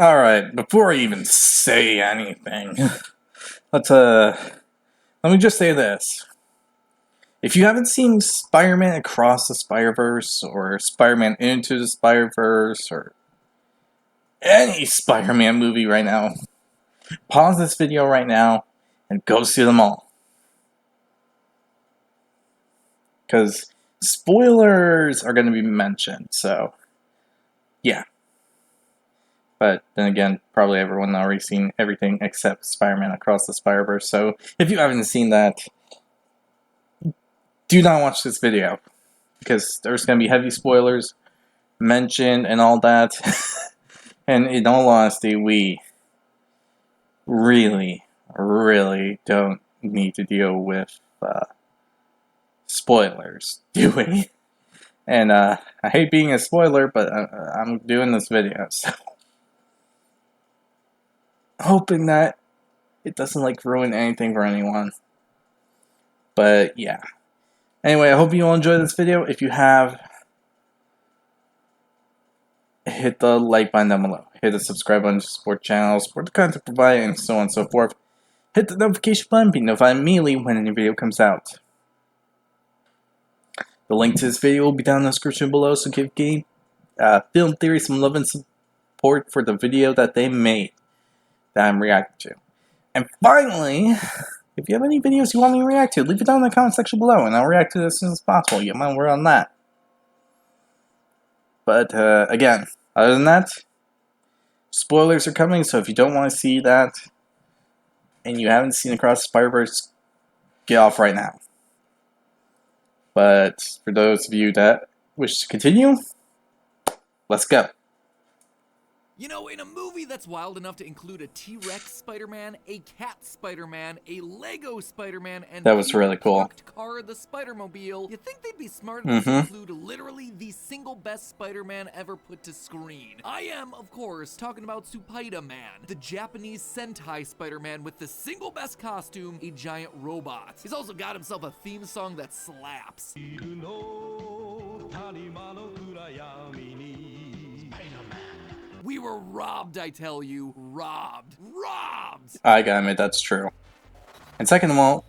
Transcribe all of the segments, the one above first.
Alright, before I even say anything, let's let me just say this. If you haven't seen Spider-Man Across the Spider-Verse or Spider-Man Into the Spider-Verse or any Spider-Man movie right now, pause this video right now and go see them all. Because spoilers are going to be mentioned, so yeah. But then again, probably everyone already seen everything except Spider-Man Across the Spider-Verse, so if you haven't seen that, do not watch this video. Because there's going to be heavy spoilers mentioned and all that. And in all honesty, we really, really don't need to deal with spoilers, do we? And I hate being a spoiler, but I'm doing this video, so hoping that it doesn't like ruin anything for anyone. But yeah. Anyway, I hope you all enjoyed this video. If you have, hit the like button down below. Hit the subscribe button to support channels, support the content provided, and so on and so forth. Hit the notification button, be notified immediately when a new video comes out. The link to this video will be down in the description below, so give Game Film Theory some love and support for the video that they made that I'm reacting to. And finally, if you have any videos you want me to react to, leave it down in the comment section below, and I'll react to it as soon as possible. Get my word on that. But again, other than that, spoilers are coming, so if you don't want to see that, and you haven't seen Across the Spider-Verse, get off right now. But for those of you that wish to continue, let's go. You know, in a movie that's wild enough to include a T-Rex Spider-Man, a cat Spider-Man, a Lego Spider-Man, and That was really cool. parked car the Spider-Mobile, you'd think they'd be smart enough to include literally the single best Spider-Man ever put to screen. I am, of course, talking about Spider-Man, the Japanese Sentai Spider-Man with the single best costume, a giant robot. He's also got himself a theme song that slaps. We were robbed, I tell you. Robbed. Robbed! I gotta admit, that's true. And second of all,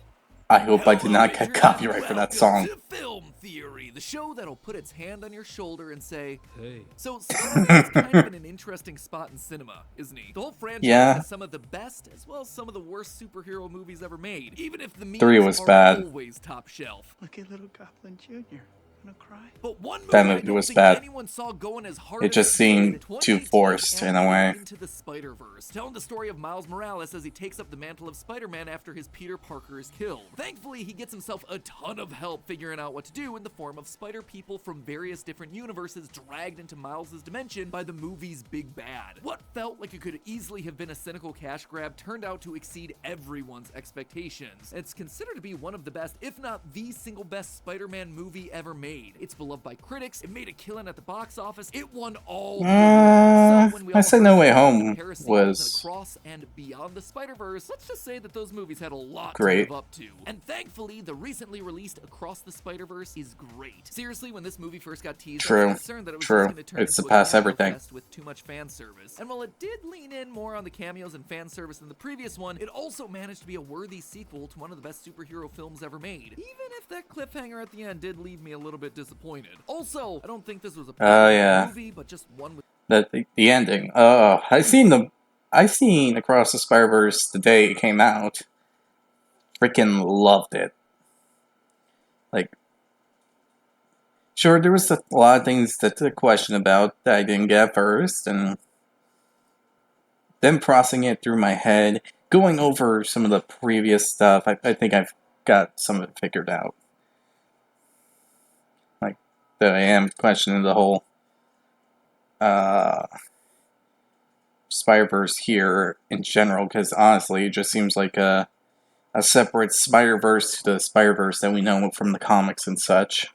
I hope I did not get copyright for that song. To Film Theory, the show that'll put its hand on your shoulder and say, hey. So Spider-Man's kind of in an interesting spot in cinema, isn't he? The whole franchise has some of the best as well as some of the worst superhero movies ever made, even if the memes 3 was are bad. always top shelf. Look at little Goblin Jr. Cry. But one movie That movie was bad. Saw going as hard it just seemed too forced in a way. Into the Spider-Verse, telling the story of Miles Morales as he takes up the mantle of Spider-Man after his Peter Parker is killed. Thankfully, he gets himself a ton of help figuring out what to do in the form of spider people from various different universes dragged into Miles' dimension by the movie's big bad. What felt like it could easily have been a cynical cash grab turned out to exceed everyone's expectations. It's considered to be one of the best, if not the single best Spider-Man movie ever made. It's beloved by critics, it made a killing at the box office, it won all I said No Way Home was Across and Beyond the Spider-Verse. Let's just say that those movies had a lot great. To live up to. And thankfully, the recently released Across the Spider-Verse is great. Seriously, when this movie first got teased, I was concerned that it was just going to turn into a everything fest with too much fan service. And while it did lean in more on the cameos and fan service than the previous one, it also managed to be a worthy sequel to one of the best superhero films ever made. Even if that cliffhanger at the end did leave me a little bit disappointed. Also, I don't think this was a movie, but just one with the ending. I seen Across the Spider-Verse the day it came out. Freaking loved it. Like, sure, there was a lot of things to question about that I didn't get at first, and then processing it through my head, going over some of the previous stuff, I think I've got some of it figured out. Like, that I am questioning the whole Spider-Verse here in general, because honestly, it just seems like a separate Spider-Verse to the Spider-Verse that we know from the comics and such.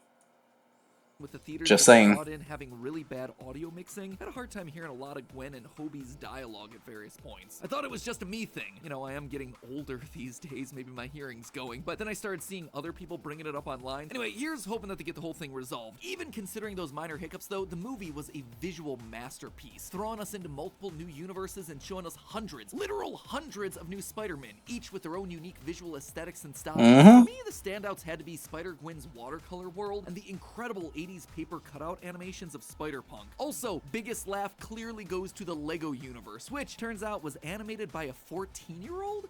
with the theaters Just that saying. brought in having really bad audio mixing, I had a hard time hearing a lot of Gwen and Hobie's dialogue at various points. I thought it was just a me thing. You know, I am getting older these days, maybe my hearing's going, but then I started seeing other people bringing it up online. Anyway, here's hoping that they get the whole thing resolved. Even considering those minor hiccups though, the movie was a visual masterpiece, throwing us into multiple new universes and showing us hundreds, literal hundreds of new Spider-Men, each with their own unique visual aesthetics and styles. For me, the standouts had to be Spider-Gwen's watercolor world and the incredible 80s paper cutout animations of Spider-Punk. Also, biggest laugh clearly goes to the Lego universe, which turns out was animated by a 14-year-old?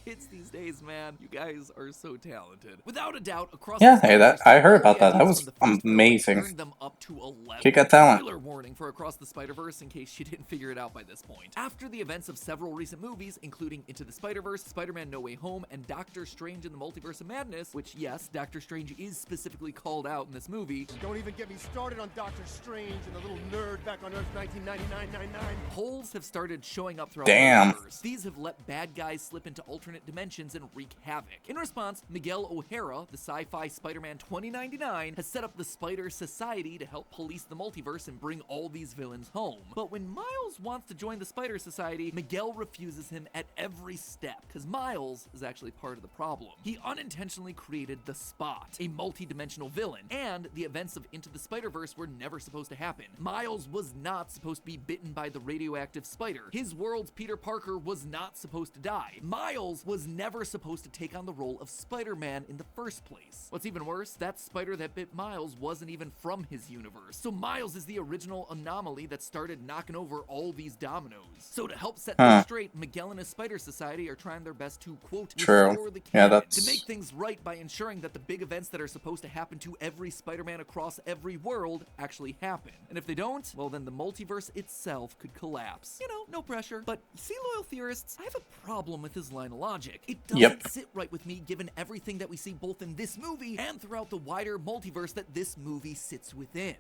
Kids these days, man, you guys are so talented. Without a doubt, across Yeah, the hey, that Spider-Verse, I heard all about the that. That ideas was from the first film amazing. turned them up to 11. Kid got talent. Spoiler warning for Across the Spider-Verse in case you didn't figure it out by this point. After the events of several recent movies, including Into the Spider-Verse, Spider-Man No Way Home, and Doctor Strange in the Multiverse of Madness, which, yes, Doctor Strange is specifically called out in this movie. Don't even get me started on Doctor Strange and the little nerd back on Earth 1999-99. Holes have started showing up throughout Damn. the multiverse. These have let bad guys slip into alternate dimensions and wreak havoc. In response, Miguel O'Hara, the sci-fi Spider-Man 2099, has set up the Spider Society to help police the multiverse and bring all these villains home. But when Miles wants to join the Spider Society, Miguel refuses him at every step, because Miles is actually part of the problem. He unintentionally created the Spot, a multi-dimensional villain, and the events of Into the Spider-Verse were never supposed to happen. Miles was not supposed to be bitten by the radioactive spider. His world's Peter Parker was not supposed to die. Miles was never supposed to take on the role of Spider-Man in the first place. What's even worse, that spider that bit Miles wasn't even from his universe. So Miles is the original anomaly that started knocking over all these dominoes. So to help set things straight, Miguel and his Spider Society are trying their best to, quote, restore the canon, to make things right by ensuring that the big events that are supposed to happen to every Spider-Man across every world actually happen. And if they don't, well then the multiverse itself could collapse. You know, no pressure. But see, loyal theorists, I have a problem with his line of logic. It doesn't sit right with me given everything that we see both in this movie and throughout the wider multiverse that this movie sits within.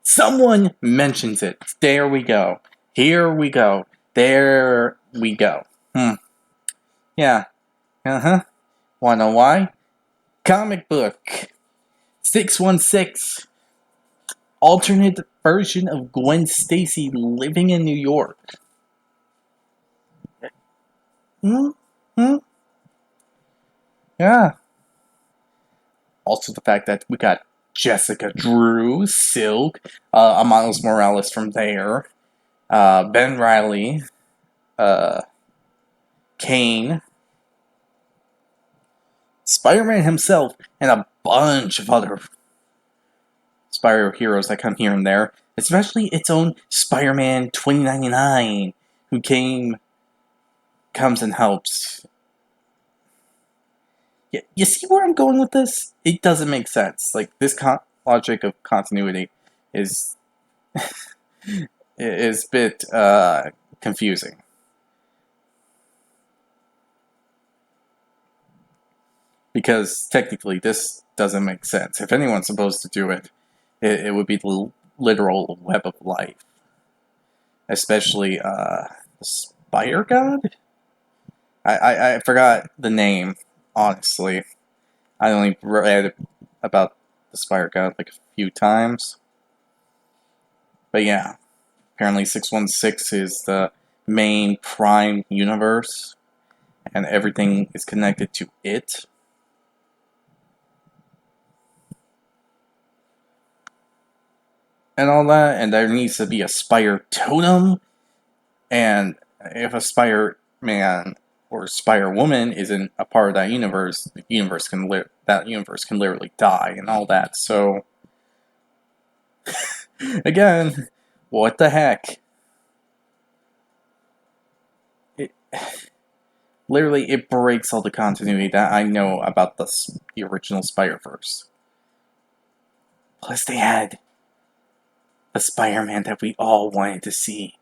Someone mentions it. There we go. Here we go. There we go. Yeah. Wanna know why? Comic book. 616. Alternate version of Gwen Stacy living in New York. Yeah. Also the fact that we got Jessica Drew, Silk, Miles Morales from there, Ben Reilly, Kane, Spider-Man himself, and a bunch of other Spider heroes that come here and there, especially its own Spider-Man 2099, who comes and helps. Yeah, you see where I'm going with this? It doesn't make sense. Like, this logic of continuity is is a bit confusing. Because technically this doesn't make sense. If anyone's supposed to do it, it would be the literal web of life. Especially the Spider God? I forgot the name, honestly. I only read about the Spider God like a few times. But yeah, apparently 616 is the main prime universe, and everything is connected to it. And all that, and there needs to be a Spider Totem, and if a Spider-Man or Spider-Woman isn't a part of that universe, the universe can literally die and all that. So again, what the heck? Literally, it breaks all the continuity that I know about the original Spider-Verse. Plus, they had the Spider-Man that we all wanted to see.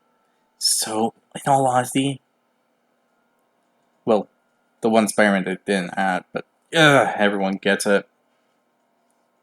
So, in all honesty, well, the one Spider-Man that didn't add, but everyone gets it.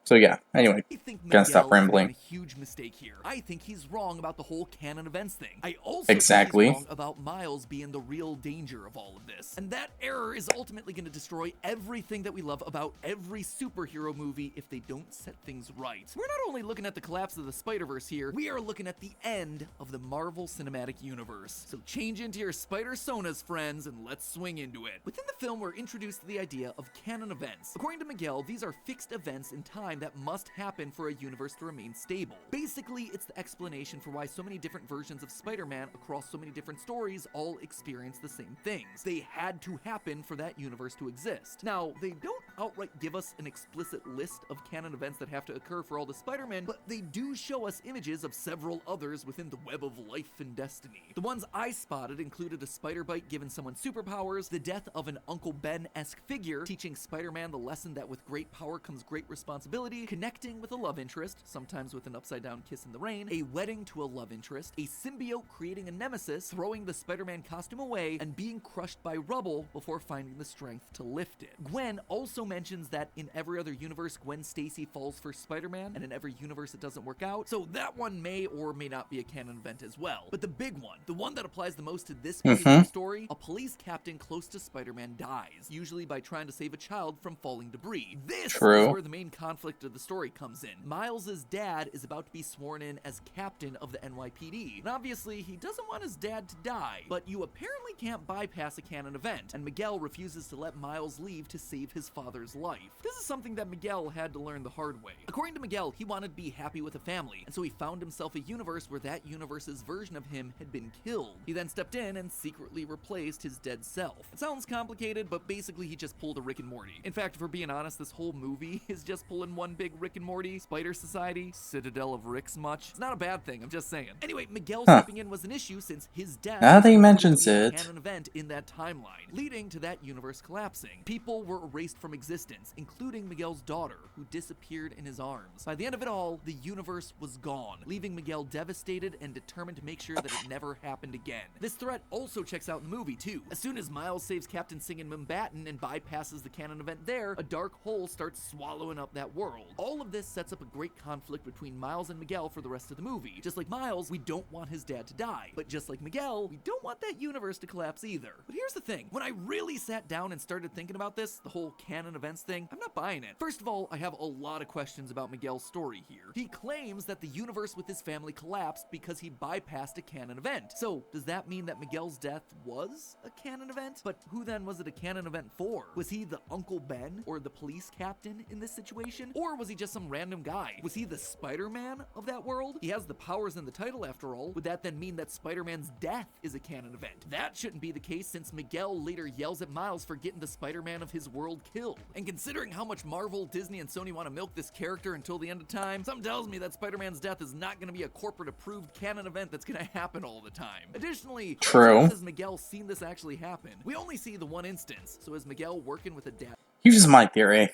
So yeah, anyway, I think gonna stop Miguel is making rambling. a huge mistake here. I think he's wrong about the whole canon events thing. I also Exactly. think he's wrong about Miles being the real danger of all of this. And that error is ultimately going to destroy everything that we love about every superhero movie if they don't set things right. We're not only looking at the collapse of the Spider-Verse here, we are looking at the end of the Marvel Cinematic Universe. So change into your Spider-Sonas, friends, and let's swing into it. Within the film, we're introduced to the idea of canon events. According to Miguel, these are fixed events in time that must happen for a universe to remain stable. Basically, it's the explanation for why so many different versions of Spider-Man across so many different stories all experience the same things. They had to happen for that universe to exist. Now, they don't outright give us an explicit list of canon events that have to occur for all the Spider-Man, but they do show us images of several others within the web of life and destiny. The ones I spotted included a spider bite giving someone superpowers, the death of an Uncle Ben-esque figure teaching Spider-Man the lesson that with great power comes great responsibility, connecting with a love interest, sometimes with an upside-down kiss in the rain, a wedding to a love interest, a symbiote creating a nemesis, throwing the Spider-Man costume away, and being crushed by rubble before finding the strength to lift it. Gwen also mentions that in every other universe, Gwen Stacy falls for Spider-Man, and in every universe it doesn't work out, so that one may or may not be a canon event as well. But the big one, the one that applies the most to this particular story, a police captain close to Spider-Man dies, usually by trying to save a child from falling debris. This is where the main conflict of the story comes in. Miles's dad is about to be sworn in as captain of the NYPD, and obviously he doesn't want his dad to die, but you apparently can't bypass a canon event, and Miguel refuses to let Miles leave to save his father's life. This is something that Miguel had to learn the hard way. According to Miguel, he wanted to be happy with a family, and so he found himself a universe where that universe's version of him had been killed. He then stepped in and secretly replaced his dead self. It sounds complicated, but basically he just pulled a Rick and Morty. In fact, if we're being honest, this whole movie is just pulling one big Rick and Morty, Spider Society, Citadel of Ricks much. It's not a bad thing, I'm just saying. Anyway, Miguel stepping in was an issue since his death now that he was mentions considered to be it, a canon event in that timeline, leading to that universe collapsing. People were erased from existence, including Miguel's daughter, who disappeared in his arms. By the end of it all, the universe was gone, leaving Miguel devastated and determined to make sure that it never happened again. This threat also checks out in the movie, too. As soon as Miles saves Captain Singh in Mumbattan and bypasses the canon event there, a dark hole starts swallowing up that world. All of this sets up a great conflict between Miles and Miguel for the rest of the movie. Just like Miles, we don't want his dad to die. But just like Miguel, we don't want that universe to collapse either. But here's the thing. When I really sat down and started thinking about this, the whole canon events thing, I'm not buying it. First of all, I have a lot of questions about Miguel's story here. He claims that the universe with his family collapsed because he bypassed a canon event. So, does that mean that Miguel's death was a canon event? But who then was it a canon event for? Was he the Uncle Ben or the police captain in this situation? Or was he just some random guy? Was he the Spider-Man of that world? He has the powers in the title after all. Would that then mean that Spider-Man's death is a canon event? That shouldn't be the case since Miguel later yells at Miles for getting the Spider-Man of his world killed. And considering how much Marvel, Disney, and Sony want to milk this character until the end of time, something tells me that Spider-Man's death is not going to be a corporate-approved canon event that's going to happen all the time. Additionally, how has Miguel seen this actually happen? We only see the one instance, so is Miguel working with a dad? Here's my theory.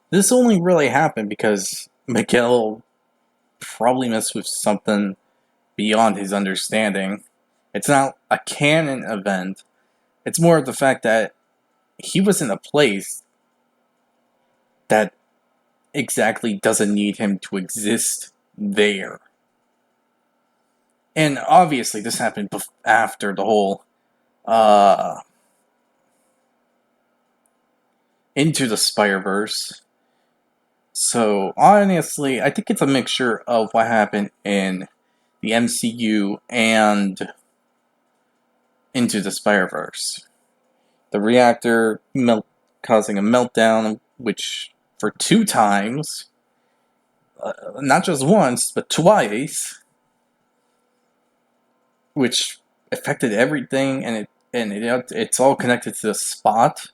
This only really happened because Miguel probably messed with something beyond his understanding. It's not a canon event. It's more of the fact that he was in a place that exactly doesn't need him to exist there. And obviously this happened after the whole Into the Spider-Verse. So honestly, I think it's a mixture of what happened in the MCU and Into the Spider-Verse. The reactor causing a meltdown, which for 2 times, not just once, but twice, which affected everything, and it's all connected to the spot.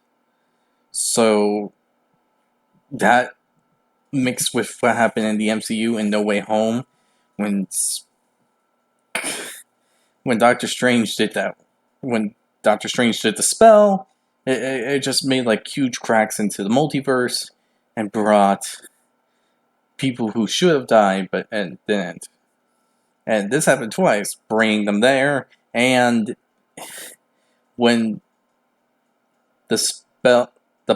So that mixed with what happened in the MCU in No Way Home, when Doctor Strange did that, when Doctor Strange did the spell, it just made like huge cracks into the multiverse and brought people who should have died but didn't. And this happened twice, bringing them there, and when the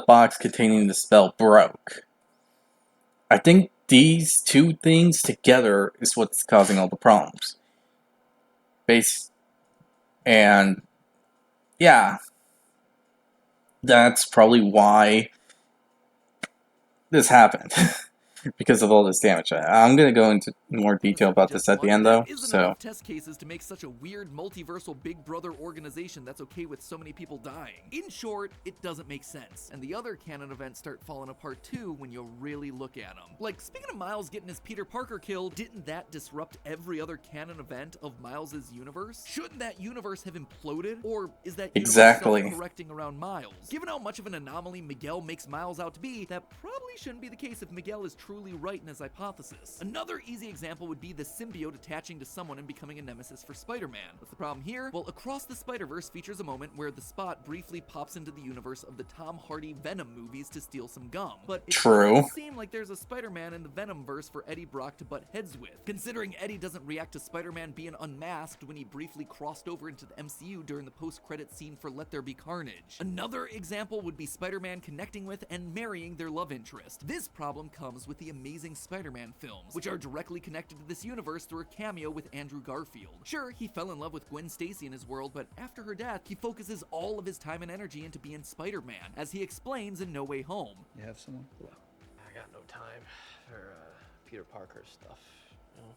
box containing the spell broke. I think these two things together is what's causing all the problems. And yeah, that's probably why this happened. Because of all this damage. I'm going to go into more detail about this at the end, though. So enough test cases to make such a weird multiversal Big Brother organization that's okay with so many people dying. In short, it doesn't make sense. And the other canon events start falling apart too when you really look at them. Like, speaking of Miles getting his Peter Parker killed, didn't that disrupt every other canon event of Miles' universe? Shouldn't that universe have imploded? Or is that universe self-correcting around Miles? Given how much of an anomaly Miguel makes Miles out to be, that probably shouldn't be the case if Miguel is truly right in his hypothesis. Another easy example would be the symbiote attaching to someone and becoming a nemesis for Spider-Man. What's the problem here? Well, Across the Spider-Verse features a moment where the Spot briefly pops into the universe of the Tom Hardy Venom movies to steal some gum. But it doesn't seem like there's a Spider-Man in the Venomverse for Eddie Brock to butt heads with, considering Eddie doesn't react to Spider-Man being unmasked when he briefly crossed over into the MCU during the post-credit scene for Let There Be Carnage. Another example would be Spider-Man connecting with and marrying their love interest. This problem comes with the Amazing Spider-Man films, which are directly connected to this universe through a cameo with Andrew Garfield. Sure, he fell in love with Gwen Stacy in his world, but after her death, he focuses all of his time and energy into being Spider-Man, as he explains in No Way Home. You have someone? I got no time for Peter Parker stuff.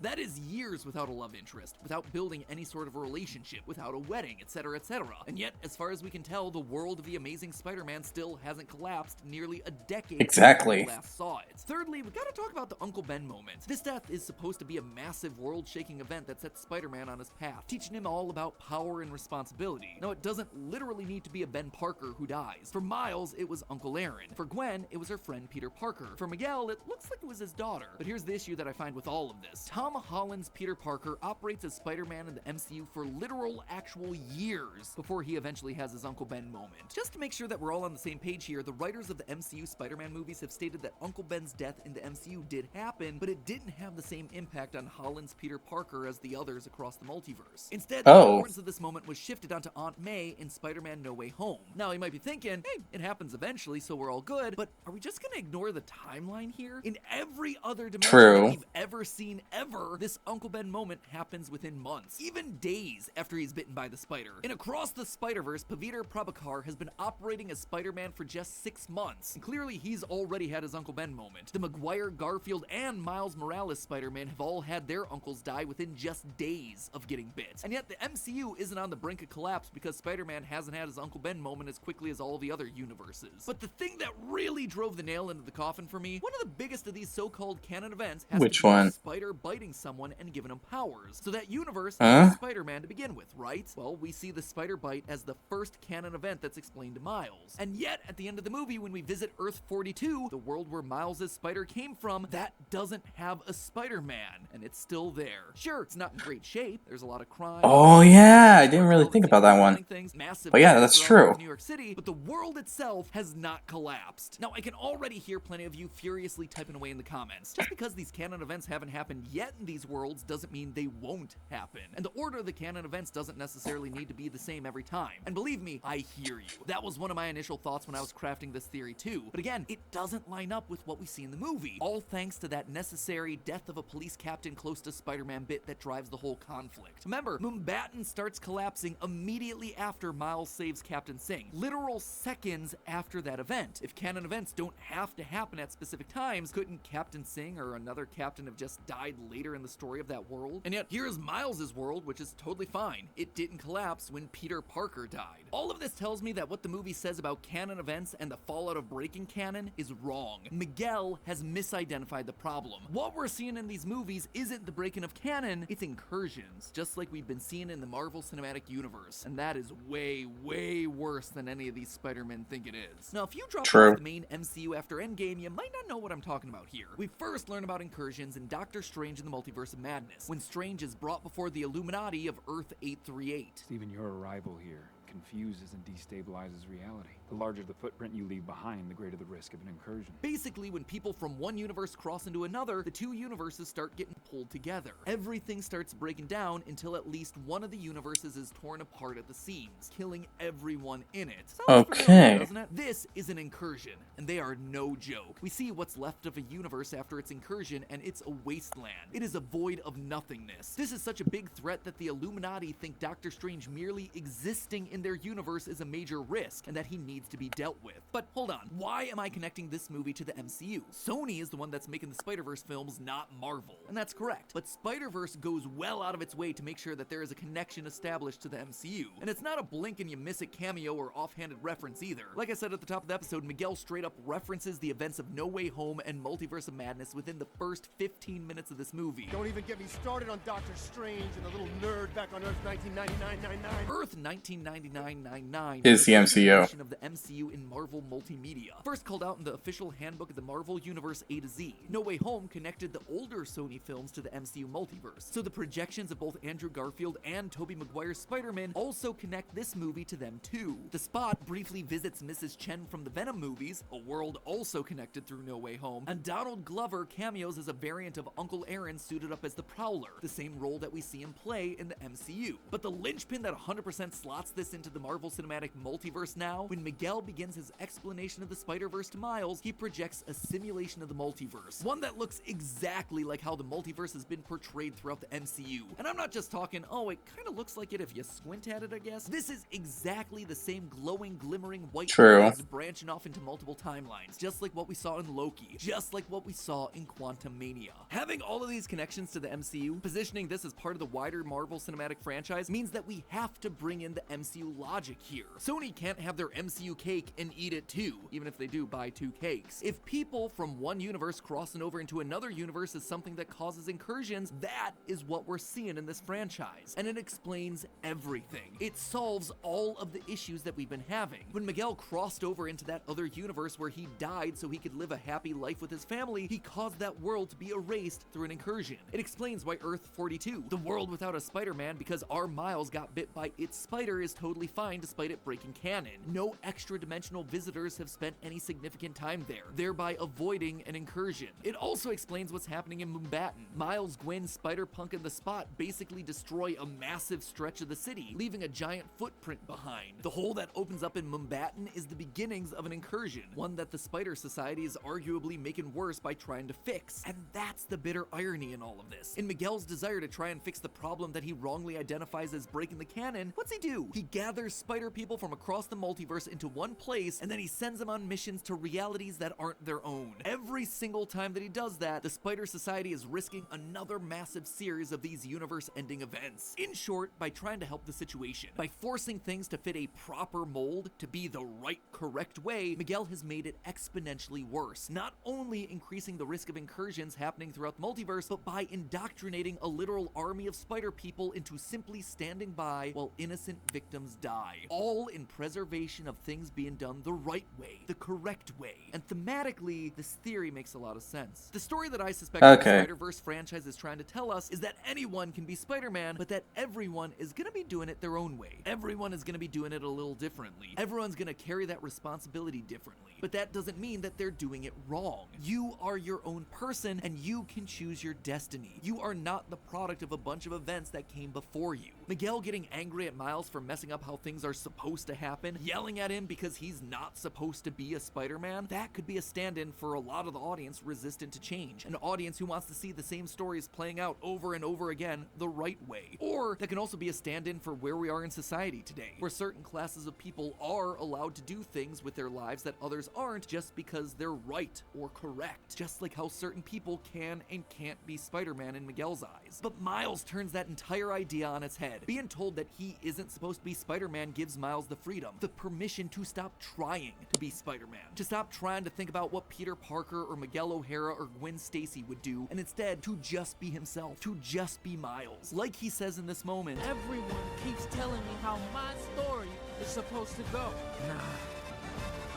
That is years without a love interest, without building any sort of a relationship, without a wedding, etc., etc. And yet, as far as we can tell, the world of the Amazing Spider-Man still hasn't collapsed nearly a decade since we last saw it. Thirdly, we gotta talk about the Uncle Ben moment. This death is supposed to be a massive world-shaking event that sets Spider-Man on his path, teaching him all about power and responsibility. Now, it doesn't literally need to be a Ben Parker who dies. For Miles, it was Uncle Aaron. For Gwen, it was her friend Peter Parker. For Miguel, it looks like it was his daughter. But here's the issue that I find with all of this. Tom Holland's Peter Parker operates as Spider-Man in the MCU for literal, actual years before he eventually has his Uncle Ben moment. Just to make sure that we're all on the same page here, the writers of the MCU Spider-Man movies have stated that Uncle Ben's death in the MCU did happen, but it didn't have the same impact on Holland's Peter Parker as the others across the multiverse. Instead, the importance of this moment was shifted onto Aunt May in Spider-Man No Way Home. Now, you might be thinking, hey, it happens eventually, so we're all good, but are we just gonna ignore the timeline here? In every other dimension that we've ever seen ever, this Uncle Ben moment happens within months, even days after he's bitten by the spider. In Across the Spider-Verse, Paviter Prabhakar has been operating as Spider-Man for just 6 months, and clearly he's already had his Uncle Ben moment. The Maguire, Garfield, and Miles Morales Spider-Man have all had their uncles die within just days of getting bit. And yet the MCU isn't on the brink of collapse because Spider-Man hasn't had his Uncle Ben moment as quickly as all the other universes. But the thing that really drove the nail into the coffin for me, one of the biggest of these so-called canon events has to be a spider biting someone and giving him powers. So that universe has Spider-Man to begin with, right? Well, we see the spider bite as the first canon event that's explained to Miles. And yet, at the end of the movie, when we visit Earth 42, the world where Miles' spider came from, that doesn't have a Spider-Man, and it's still there. Sure, it's not in great shape. There's a lot of crime. Oh yeah, I didn't really think about that one. But yeah, that's true. New York City, but the world itself has not collapsed. Now, I can already hear plenty of you furiously typing away in the comments. Just because these canon events haven't happened yet in these worlds doesn't mean they won't happen. And the order of the canon events doesn't necessarily need to be the same every time. And believe me, I hear you. That was one of my initial thoughts when I was crafting this theory too. But again, it doesn't line up with what we see in the movie. All thanks to that necessary death of a police captain close to Spider-Man bit that drives the whole conflict. Remember, Mumbattan starts collapsing immediately after Miles saves Captain Singh. Literal seconds after that event. If canon events don't have to happen at specific times, couldn't Captain Singh or another captain have just died later in the story of that world? And yet, here's Miles' world, which is totally fine. It didn't collapse when Peter Parker died. All of this tells me that what the movie says about canon events and the fallout of breaking canon is wrong. Miguel has misidentified the problem. What we're seeing in these movies isn't the breaking of canon, it's incursions, just like we've been seeing in the Marvel Cinematic Universe. And that is way, way worse than any of these Spider-Men think it is. Now, if you drop off the main MCU after Endgame, you might not know what I'm talking about here. We first learn about incursions in Doctor Strange in the Multiverse of Madness, when Strange is brought before the Illuminati of Earth 838. Even your arrival here confuses and destabilizes reality. The larger the footprint you leave behind, the greater the risk of an incursion. Basically, when people from one universe cross into another, the two universes start getting pulled together. Everything starts breaking down until at least one of the universes is torn apart at the seams, killing everyone in it. Sounds familiar, doesn't it? This is an incursion, and they are no joke. We see what's left of a universe after its incursion, and it's a wasteland. It is a void of nothingness. This is such a big threat that the Illuminati think Doctor Strange merely existing in their universe is a major risk, and that he needs to be dealt with. But hold on, why am I connecting this movie to the MCU? Sony is the one that's making the Spider-Verse films, not Marvel. And that's correct. But Spider-Verse goes well out of its way to make sure that there is a connection established to the MCU. And it's not a blink and you miss it cameo or offhanded reference either. Like I said at the top of the episode, Miguel straight up references the events of No Way Home and Multiverse of Madness within the first 15 minutes of this movie. Don't even get me started on Doctor Strange and the little nerd back on Earth 1999. Earth 1999 is the MCU. Of the MCU in Marvel multimedia. First called out in the official handbook of the Marvel Universe A to Z. No Way Home connected the older Sony films to the MCU multiverse, so the projections of both Andrew Garfield and Tobey Maguire's Spider-Man also connect this movie to them too. The Spot briefly visits Mrs. Chen from the Venom movies, a world also connected through No Way Home, and Donald Glover cameos as a variant of Uncle Aaron suited up as the Prowler, the same role that we see him play in the MCU. But the linchpin that 100% slots this into the Marvel Cinematic Multiverse now, when Miguel begins his explanation of the Spider-Verse to Miles, he projects a simulation of the multiverse, one that looks exactly like how the multiverse has been portrayed throughout the MCU. And I'm not just talking, oh, it kind of looks like it if you squint at it, I guess. This is exactly the same glowing, glimmering white lines branching off into multiple timelines, just like what we saw in Loki, just like what we saw in Quantumania. Having all of these connections to the MCU, positioning this as part of the wider Marvel Cinematic franchise, means that we have to bring in the MCU logic here. Sony can't have their MCU cake and eat it too, even if they do buy two cakes. If people from one universe crossing over into another universe is something that causes incursions, that is what we're seeing in this franchise. And it explains everything. It solves all of the issues that we've been having. When Miguel crossed over into that other universe where he died so he could live a happy life with his family, he caused that world to be erased through an incursion. It explains why Earth 42, the world without a Spider-Man because our Miles got bit by its spider, is totally fine despite it breaking canon. No extra dimensional visitors have spent any significant time there, thereby avoiding an incursion. It also explains what's happening in Mumbattan. Miles, Gwen, Spider-Punk, and the Spot basically destroy a massive stretch of the city, leaving a giant footprint behind. The hole that opens up in Mumbattan is the beginnings of an incursion, one that the Spider Society is arguably making worse by trying to fix. And that's the bitter irony in all of this. In Miguel's desire to try and fix the problem that he wrongly identifies as breaking the canon, what's he do? He gathers Spider people from across the multiverse into one place, and then he sends them on missions to realities that aren't their own. Every single time that he does that, the Spider Society is risking another massive series of these universe-ending events. In short, by trying to help the situation, by forcing things to fit a proper mold, to be the right, correct way, Miguel has made it exponentially worse. Not only increasing the risk of incursions happening throughout the multiverse, but by indoctrinating a literal army of spider people into simply standing by while innocent victims die. All in preservation of things being done the right way, the correct way. And thematically, this theory makes a lot of sense. The story that I suspect the Spider-Verse franchise is trying to tell us is that anyone can be Spider-Man, but that everyone is gonna be doing it their own way. Everyone is gonna be doing it a little differently. Everyone's gonna carry that responsibility differently. But that doesn't mean that they're doing it wrong. You are your own person, and you can choose your destiny. You are not the product of a bunch of events that came before you. Miguel getting angry at Miles for messing up how things are supposed to happen, yelling at him because he's not supposed to be a Spider-Man, that could be a stand-in for a lot of the audience resistant to change. An audience who wants to see the same stories playing out over and over again the right way. Or that can also be a stand-in for where we are in society today, where certain classes of people are allowed to do things with their lives that others aren't just because they're right or correct. Just like how certain people can and can't be Spider-Man in Miguel's eyes. But Miles turns that entire idea on its head. Being told that he isn't supposed to be Spider-Man gives Miles the freedom, the permission to stop trying to be Spider-Man, to stop trying to think about what Peter Parker or Miguel O'Hara or Gwen Stacy would do, and instead to just be himself, to just be Miles. Like he says in this moment, everyone keeps telling me how my story is supposed to go. Nah,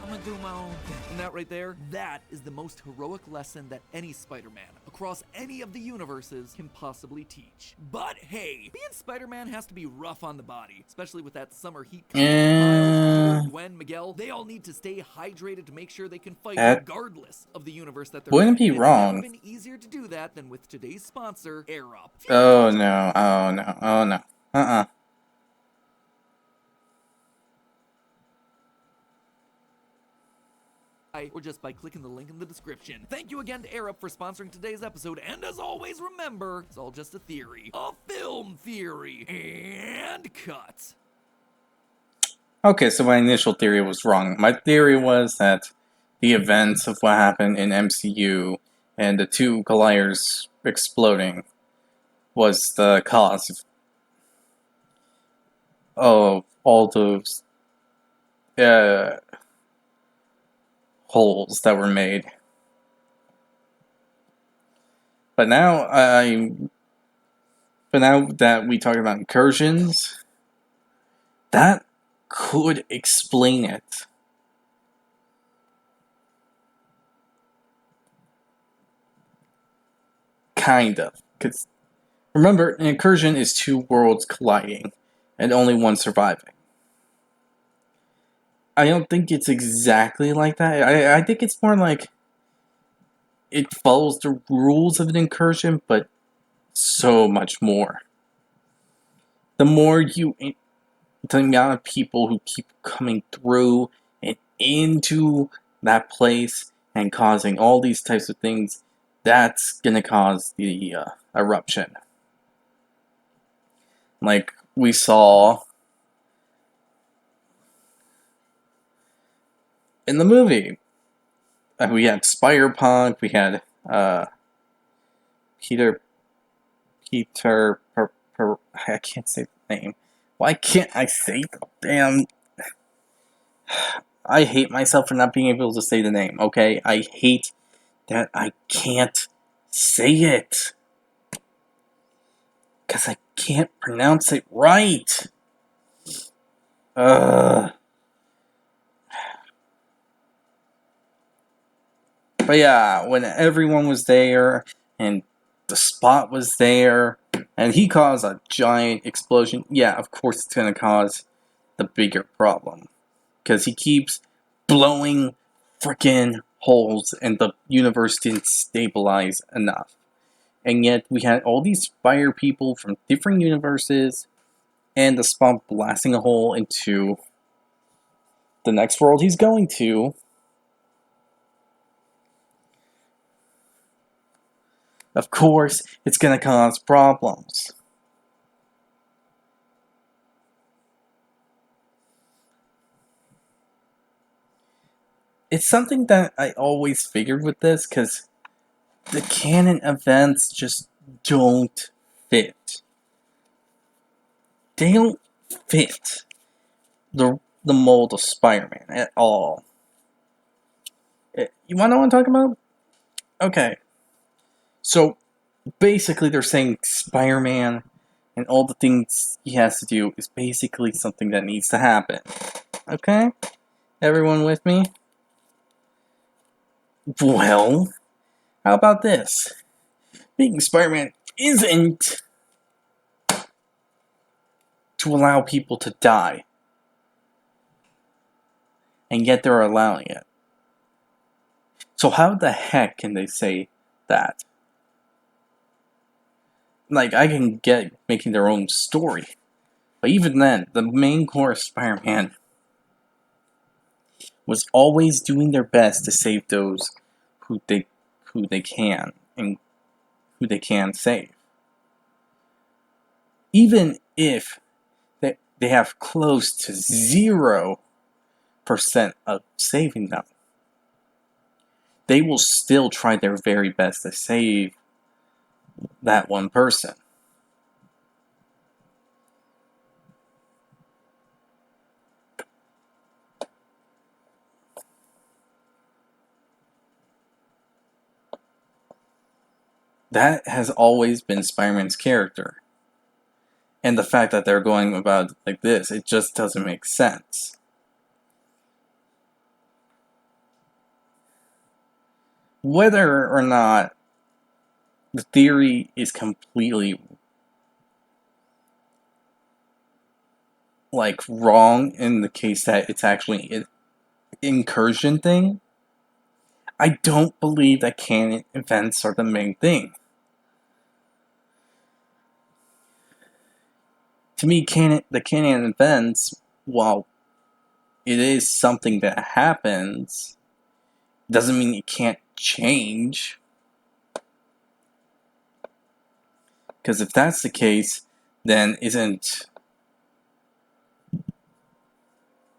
I'm gonna do my own thing. And that right there, that is the most heroic lesson that any Spider-Man, across any of the universes can possibly teach. But hey, being Spider-Man has to be rough on the body, especially with that summer heat coming. Miles, Peter, Gwen, Miguel, they all need to stay hydrated to make sure they can fight regardless of the universe that they're Wouldn't in. be And wrong. It's never been easier to do that than with today's sponsor, Air Up. Oh no, oh no, oh no. Or just by clicking the link in the description. Thank you again to Air Up for sponsoring today's episode, and as always, remember, it's all just a theory. A film theory. And cut. Okay, so my initial theory was wrong. My theory was that the events of what happened in MCU and the two colliders exploding was the cause of all those holes that were made. But now that we talk about incursions, that could explain it. Kind of. Because remember, an incursion is two worlds colliding and only one surviving. I don't think it's exactly like that. I think it's more like it follows the rules of an incursion, but so much more. The amount of people who keep coming through and into that place and causing all these types of things, that's gonna cause the eruption. Like we saw in the movie. We had Spider-Punk, we had Peter, I can't say the name. Why can't I say the damn... I hate myself for not being able to say the name, okay? I hate that I can't say it. Because I can't pronounce it right. But yeah, when everyone was there, and the spot was there, and he caused a giant explosion, yeah, of course it's going to cause the bigger problem. Because he keeps blowing freaking holes, and the universe didn't stabilize enough. And yet, we had all these fire people from different universes, and the spot blasting a hole into the next world he's going to. Of course, it's going to cause problems. It's something that I always figured with this, because the canon events just don't fit. They don't fit the mold of Spider-Man at all. You want to know what I'm talking about? Okay. So, basically they're saying Spider-Man and all the things he has to do is basically something that needs to happen. Okay? Everyone with me? Well, how about this? Being Spider-Man isn't to allow people to die. And yet they're allowing it. So how the heck can they say that? Like, I can get making their own story. But even then, the main core of Spider-Man was always doing their best to save those who they can and who they can save. Even if they have close to 0% of saving them, they will still try their very best to save that one person. That has always been Spider-Man's character. And the fact that they're going about it like this, it just doesn't make sense. Whether or not the theory is completely like wrong in the case that it's actually an incursion thing, I don't believe that canon events are the main thing. To me, the canon events, while it is something that happens, doesn't mean it can't change. Because if that's the case, then isn't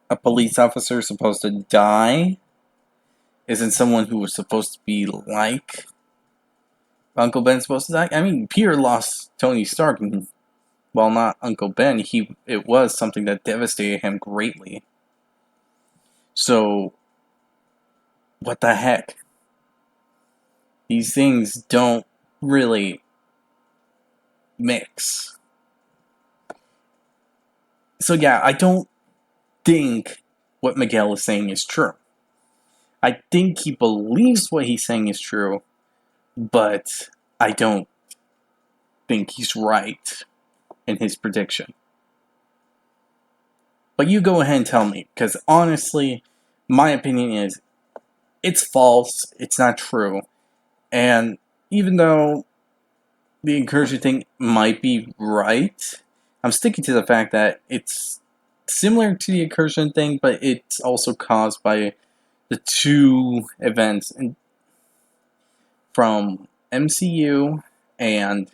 a police officer supposed to die? Isn't someone who was supposed to be like Uncle Ben supposed to die? I mean, Peter lost Tony Stark, and while not Uncle Ben, it was something that devastated him greatly. So, what the heck? These things don't really mix. So yeah, I don't think what Miguel is saying is true. I think he believes what he's saying is true, but I don't think he's right in his prediction. But you go ahead and tell me, because honestly, my opinion is it's false, it's not true, and even though the incursion thing might be right, I'm sticking to the fact that it's similar to the incursion thing, but it's also caused by the two events from MCU and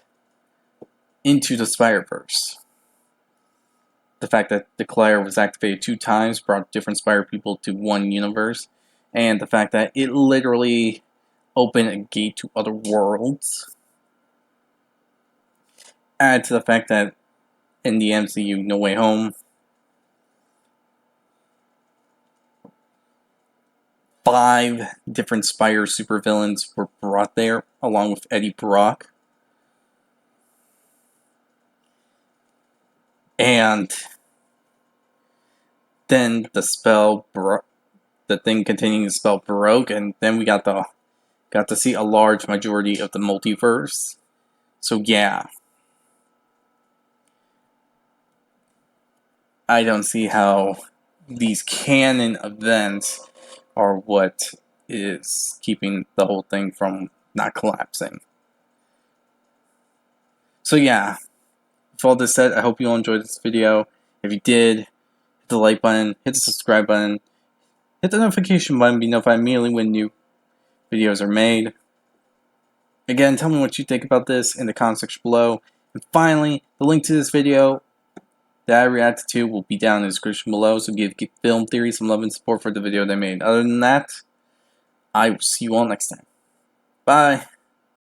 Into the Spider-Verse. The fact that the Claire was activated 2 times brought different Spider people to one universe, and the fact that it literally opened a gate to other worlds. Add to the fact that in the MCU No Way Home, 5 different Spider supervillains were brought there, along with Eddie Brock. And then the thing containing the spell broke, and then we got to see a large majority of the multiverse. So yeah, I don't see how these canon events are what is keeping the whole thing from not collapsing. So yeah, with all this said, I hope you all enjoyed this video. If you did, hit the like button, hit the subscribe button, hit the notification button to be notified immediately when new videos are made. Again, tell me what you think about this in the comment section below. And finally, the link to this video that I reacted to will be down in the description below, so give Film Theory some love and support for the video they made. Other than that, I will see you all next time. Bye!